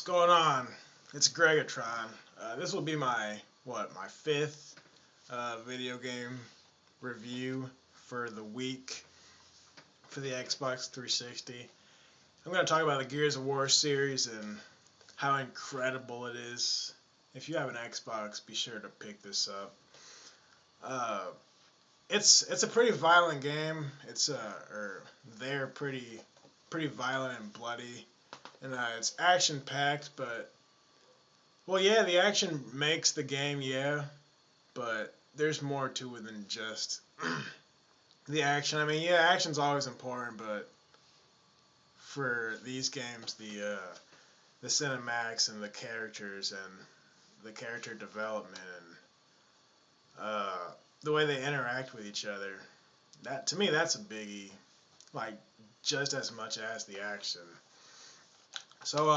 going on? It's Gregatron. This will be my fifth video game review for the week for the Xbox 360. I'm going to talk about the Gears of War series and how incredible it is. If you have an Xbox, be sure to pick this up. Uh, it's a pretty violent game. They're pretty violent and bloody, and it's action packed, but well, yeah, the action makes the game, yeah, but there's more to it than just the action. I mean, yeah, action's always important, but for these games, the cinematics and the characters and the character development and the way they interact with each other, that to me that's a biggie. Like just as much as the action. So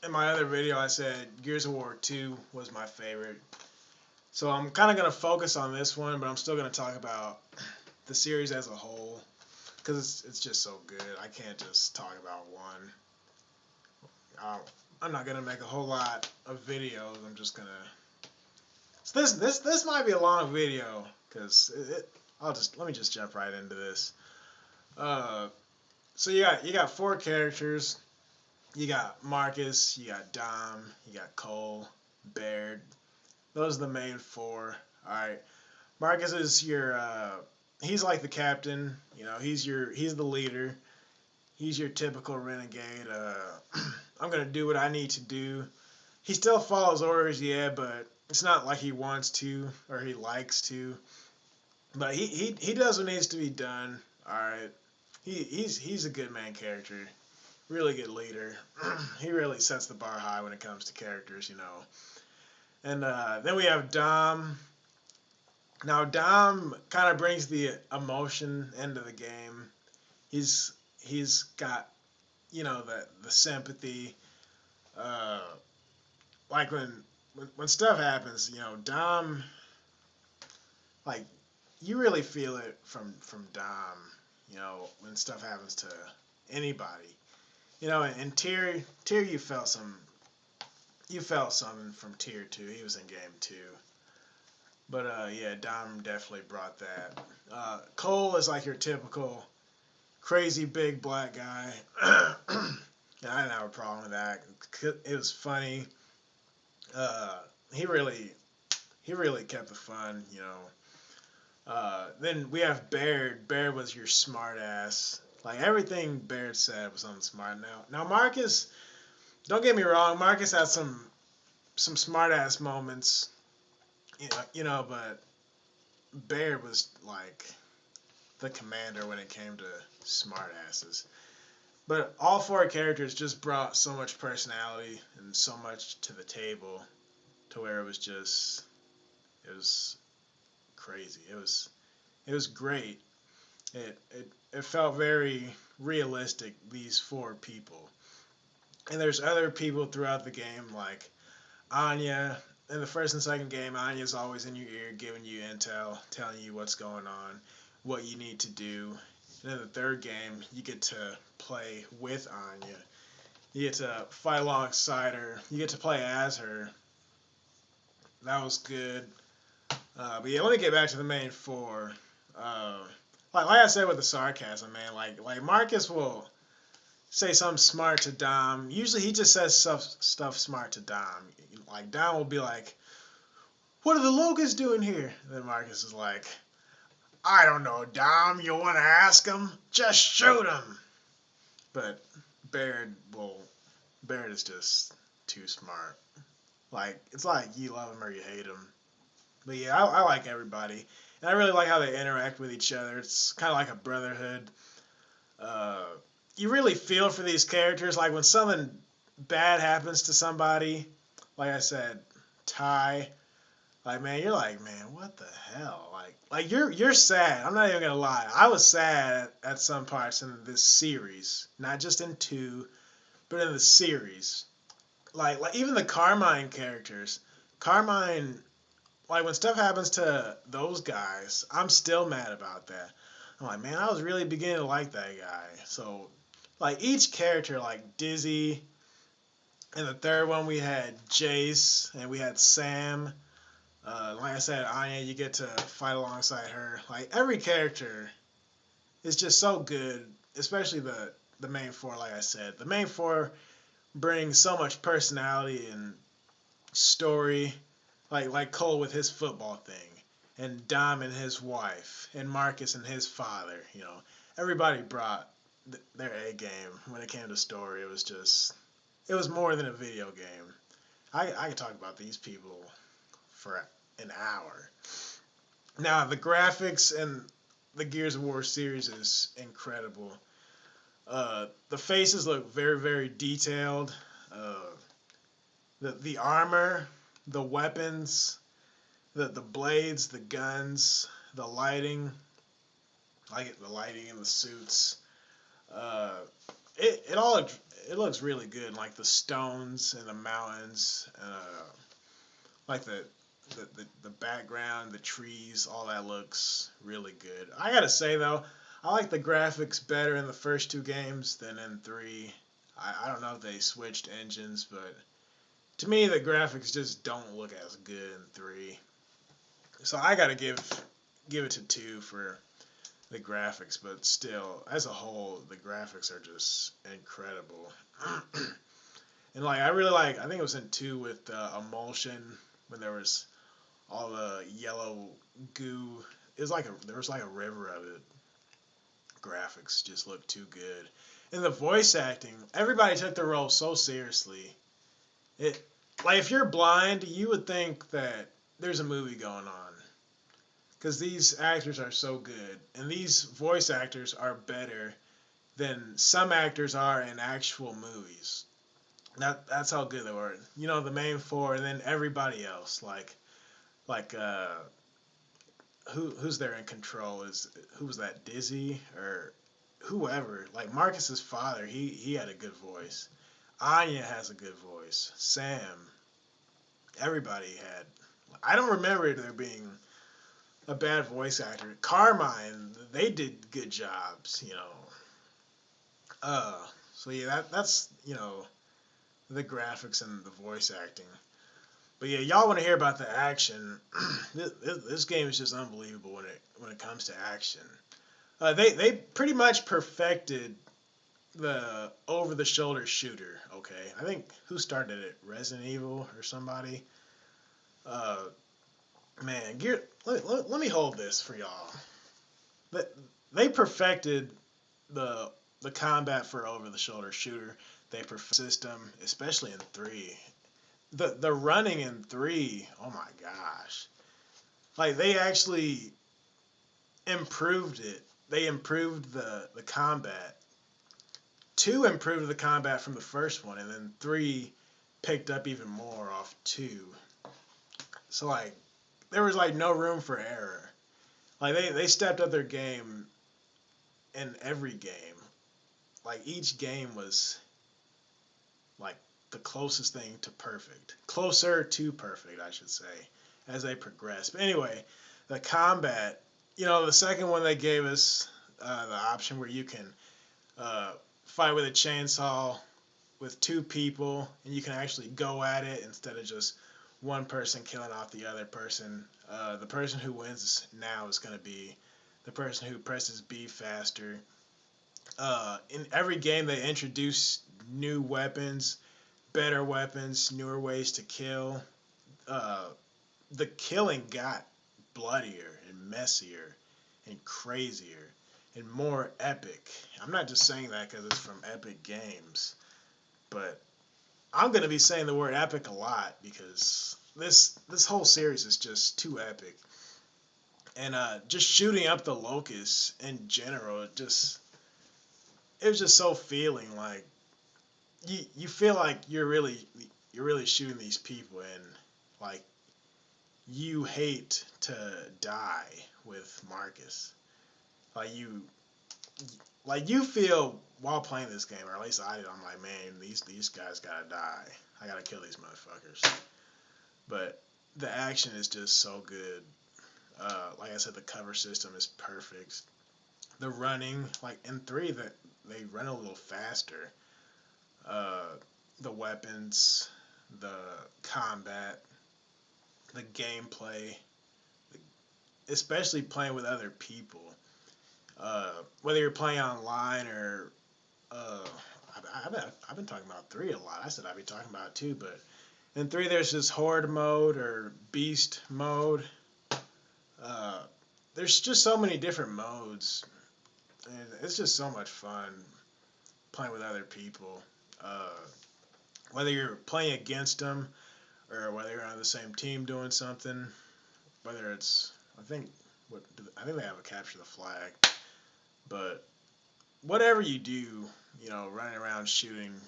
in my other video, I said Gears of War 2 was my favorite. So I'm kind of going to focus on this one, but I'm still going to talk about the series as a whole because it's just so good. I can't just talk about one. I'm not going to make a whole lot of videos. I'm just going to... So this might be a long video because let me just jump right into this. So you got four characters. You got Marcus, you got Dom, you got Cole, Baird. Those are the main four. Alright. Marcus is your he's like the captain, you know, he's the leader. He's your typical renegade. I'm gonna do what I need to do. He still follows orders, yeah, but it's not like he wants to or he likes to. But he does what needs to be done. Alright. He's a good main character. Really good leader. He really sets the bar high when it comes to characters, you know. And then we have Dom. Now Dom kind of brings the emotion into the game. He's got, you know, the sympathy. Uh, like when stuff happens, you know, Dom, like you really feel it from Dom. You know, when stuff happens to anybody. You know, in Tier you felt something from Tier 2. He was in game 2. But yeah, Dom definitely brought that. Cole is like your typical crazy big black guy. I didn't have a problem with that. It was funny. Uh, he really kept the fun, you know. Then we have Baird. Baird was your smart ass. Like everything Baird said was on smart. Now Marcus, don't get me wrong, Marcus had some smart ass moments, you know, but Baird was like the commander when it came to smart asses. But all four characters just brought so much personality and so much to the table, to where it was crazy. It was great. It felt very realistic, these four people. And there's other people throughout the game, like Anya. In the first and second game, Anya's always in your ear, giving you intel, telling you what's going on, what you need to do. And in the third game, you get to play with Anya. You get to fight alongside her. You get to play as her. That was good. But yeah, let me get back to the main four. Uh, like I said with the sarcasm, man, like Marcus will say something smart to Dom. Usually he just says stuff smart to Dom. Like Dom will be like, "What are the Locusts doing here?" And then Marcus is like, "I don't know, Dom. You want to ask him? Just shoot him." But Baird is just too smart. Like it's like you love him or you hate him. But yeah, I like everybody, and I really like how they interact with each other. It's kind of like a brotherhood. Uh, you really feel for these characters. Like when something bad happens to somebody, like I said, Ty. Like man, you're like, man, what the hell? Like you're sad. I'm not even gonna lie. I was sad at some parts in this series, not just in 2, but in the series. Like even the Carmine characters. Carmine, like when stuff happens to those guys, I'm still mad about that. I'm like, man, I was really beginning to like that guy. So, like each character, like Dizzy, In the third one, we had Jace and we had Sam. Like I said, Anya, you get to fight alongside her. Like every character is just so good, especially the main four. Like I said, the main four brings so much personality and story. Like Cole with his football thing, and Dom and his wife, and Marcus and his father. You know, everybody brought their A game when it came to story. It was more than a video game. I can talk about these people for an hour. Now the graphics and the Gears of War series is incredible. The faces look very very detailed. Uh, the armor, the weapons, the blades, the guns, the lighting, like the lighting in the suits. Uh, it all it looks really good. Like the stones and the mountains, like the background, the trees, all that looks really good. I gotta say though, I like the graphics better in the first two games than in three. I don't know if they switched engines, but to me the graphics just don't look as good in three. So I gotta give it to two for the graphics, but still, as a whole, the graphics are just incredible. And like I really like, I think it was in two with emulsion when there was all the yellow goo. It was like there was like a river of it. Graphics just looked too good, and the voice acting. Everybody took the role so seriously. It like if you're blind, you would think that there's a movie going on because these actors are so good, and these voice actors are better than some actors are in actual movies. That's how good they were. You know, the main four, and then everybody else. Like who's there in control? Is who was that? Dizzy or whoever? Like Marcus's father, he had a good voice. Anya has a good voice. Sam, everybody had. I don't remember there being a bad voice actor. Carmine, they did good jobs. You know. So yeah, that's the graphics and the voice acting. But yeah, y'all want to hear about the action? This game is just unbelievable when it comes to action. They pretty much perfected the over the shoulder shooter. Okay, I think who started it? Resident Evil or somebody. Uh, man, let me hold this for y'all. But they perfected the the combat for over the shoulder shooter. They perfected the system, especially in three. The running in three, oh my gosh. Like they actually improved it. They improved the combat. Two improved the combat from the first one, and then three picked up even more off two. So like there was like no room for error. Like they stepped up their game in every game. Like each game was like the closest thing to perfect. Closer to perfect, I should say, as they progress. But anyway, the combat, the second one they gave us the option where you can uh, fight with a chainsaw with two people, and you can actually go at it instead of just one person killing off the other person. The person who wins now is going to be the person who presses B faster. In every game, they introduce new weapons, better weapons, newer ways to kill. Uh, the killing got bloodier and messier and crazier and more epic. I'm not just saying that because it's from Epic Games, but I'm gonna be saying the word epic a lot because this whole series is just too epic. And just shooting up the locusts in general, it was just so feeling like you feel like you're really shooting these people and like you hate to die with Marcus. Like you feel while playing this game, or at least I did. I'm like, man, these guys gotta die. I gotta kill these motherfuckers. But the action is just so good. Like I said, the cover system is perfect. The running, like in three, that they run a little faster. Uh, the weapons, the combat, the gameplay, especially playing with other people. Whether you're playing online or uh, I've been talking about 3 a lot. I said I'd be talking about 2, but in 3 there's this horde mode or beast mode. Uh, there's just so many different modes, and it's just so much fun playing with other people. Uh, Whether you're playing against them or whether you're on the same team doing something, whether it's I think they have a capture the flag, but whatever you do, running around shooting,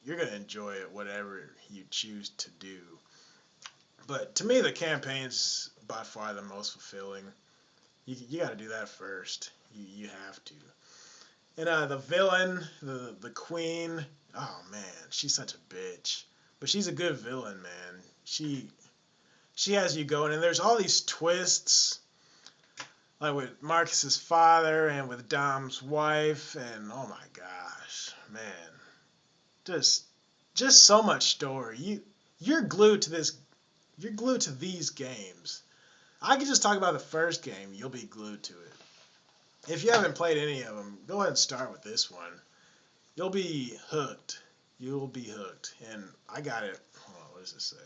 you're gonna enjoy it whatever you choose to do. But to me, the campaign's by far the most fulfilling. You got to do that first. You have to. And the villain, the queen. Oh man, she's such a bitch, but she's a good villain, man. She has you going, and there's all these twists, like with Marcus's father and with Dom's wife, and oh my gosh, man, just just so much story. You're glued to this. You're glued to these games. I could just talk about the first game. You'll be glued to it. If you haven't played any of them, go ahead and start with this one. You'll be hooked. You'll be hooked. And I got it. Hold on, what does it say?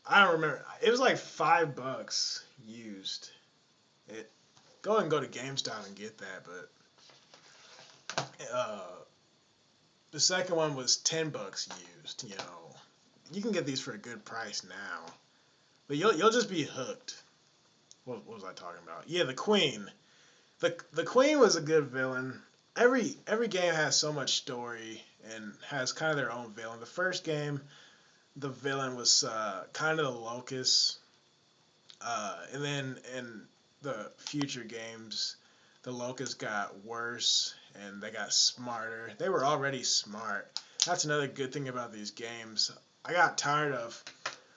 I don't remember. It was like $5 used. It. Go ahead and go to GameStop and get that. But the second one was $10 used. You can get these for a good price now. But you'll just be hooked. What was I talking about? Yeah, the Queen. The Queen was a good villain. Every game has so much story and has kind of their own villain. The first game, the villain was kind of the Locust, and then in the future games, the Locust got worse and they got smarter. They were already smart. That's another good thing about these games. I got tired of,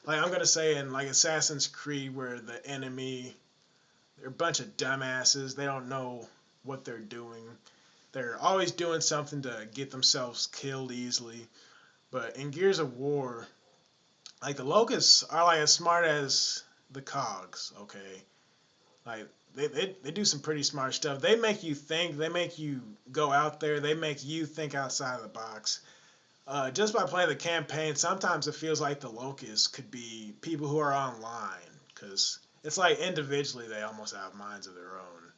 like I'm gonna say in like Assassin's Creed, where the enemy, they're a bunch of dumbasses. They don't know what they're doing. They're always doing something to get themselves killed easily. But in Gears of War, like the Locusts are like as smart as the Cogs. Okay, like they do some pretty smart stuff. They make you think. They make you go out there. They make you think outside of the box. Just by playing the campaign, sometimes it feels like the Locusts could be people who are online, because it's like individually they almost have minds of their own.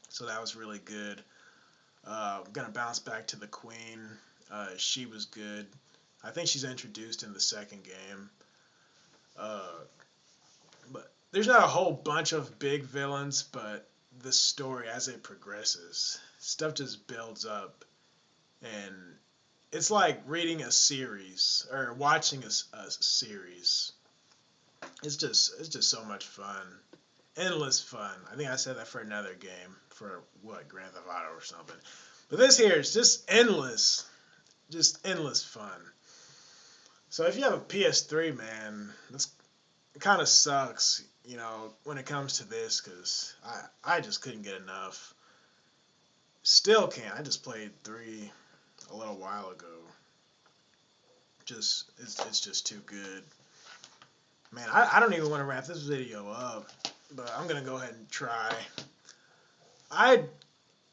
So that was really good. I'm gonna bounce back to the Queen. She was good. I think she's introduced in the second game. Uh, but there's not a whole bunch of big villains, but the story as it progresses, stuff just builds up, and it's like reading a series or watching a series. It's just so much fun, endless fun. I think I said that for another game, for what, Grand Theft Auto or something. But this here is just endless fun. So if you have a PS3, man, it kind of sucks, when it comes to this, because I just couldn't get enough. Still can't. I just played 3 a little while ago. It's just too good. Man, I don't even want to wrap this video up, but I'm gonna go ahead and try. I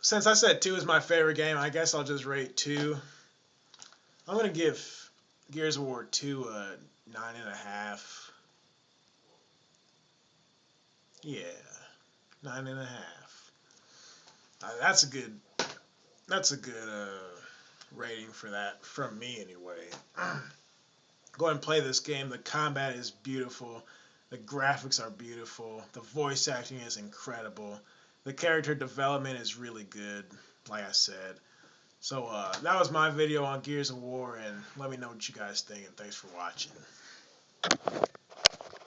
Since I said 2 is my favorite game, I guess I'll just rate 2. I'm gonna give Gears of War 2 a 9.5. Yeah, 9.5. That's a good. That's a good rating for that from me anyway. Go ahead and play this game. The combat is beautiful. The graphics are beautiful. The voice acting is incredible. The character development is really good, like I said. So that was my video on Gears of War, and let me know what you guys think, and thanks for watching.